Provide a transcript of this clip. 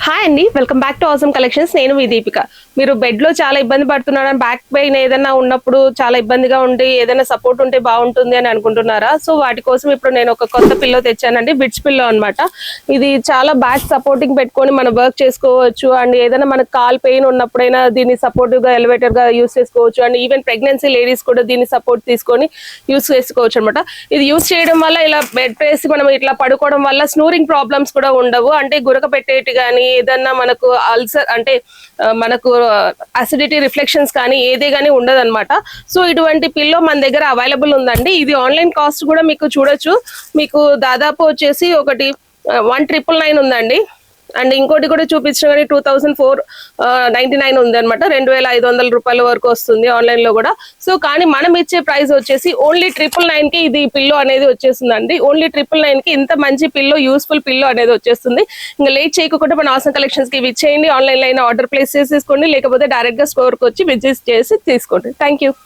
Hi అండి, welcome back to awesome collections. నేను మీ దీపిక. మీరు బెడ్ లో చాలా ఇబ్బంది పడుతున్నారని, బ్యాక్ పెయిన్ ఏదైనా ఉన్నప్పుడు చాలా ఇబ్బందిగా ఉండి ఏదైనా సపోర్ట్ ఉంటే బాగుంటుంది అని అనుకుంటున్నారా? సో వాటి కోసం ఇప్పుడు నేను ఒక కొత్త పిల్లో తెచ్చానండి, బిట్స్ పిల్లో అన్నమాట. ఇది చాలా బ్యాక్ సపోర్టింగ్ పెట్టుకొని మనం వర్క్ చేసుకోవచ్చు. అండ్ ఏదైనా మనకు కాల్ పెయిన్ ఉన్నప్పుడైనా దీన్ని సపోర్టివ్ గా ఎలివేటర్ గా యూస్ చేసుకోవచ్చు. అండ్ ఈవెన్ ప్రెగ్నెన్సీ లేడీస్ కూడా దీన్ని సపోర్ట్ తీసుకొని యూస్ చేసుకోవచ్చు అనమాట. ఇది యూస్ చేయడం వల్ల ఇలా బెడ్ వేసి మనం ఇట్లా పడుకోవడం వల్ల స్నూరింగ్ ప్రాబ్లమ్స్ కూడా ఉండవు. అంటే గురక పెట్టేటి కానీ ఏదన్నా మనకు అల్సర్ అంటే మనకు అసిడిటీ రిఫ్లెక్షన్స్ కానీ ఏదే కానీ ఉండదు అనమాట. సో ఇటువంటి పిల్లో మన దగ్గర అవైలబుల్ ఉందండి. ఇది ఆన్లైన్ కాస్ట్ కూడా మీకు చూడొచ్చు. మీకు దాదాపు వచ్చేసి ఒకటి 1999 ఉందండి. అండ్ ఇంకోటి కూడా చూపించిన కానీ 2499 ఉంది అనమాట. 2500 రూపాయల వరకు వస్తుంది ఆన్లైన్ లో కూడా. సో కానీ మనం ఇచ్చే ప్రైస్ వచ్చేసి ఓన్లీ 999 కి ఇది పిల్లో అనేది వచ్చేస్తుందండి. ఓన్లీ 999 కి ఇంత మంచి పిల్లో, యూస్ఫుల్ పిల్లో అనేది వచ్చేస్తుంది. ఇంకా లేట్ చేయకుండా మన ఆసమ్ కలెక్షన్స్ కి విచ్చేయండి. ఆన్లైన్ లో అయినా ఆర్డర్ ప్లేస్ చేసేసుకోండి, లేకపోతే డైరెక్ట్ గా స్టోర్ కి వచ్చి విజిట్ చేసి తీసుకోండి. Thank you.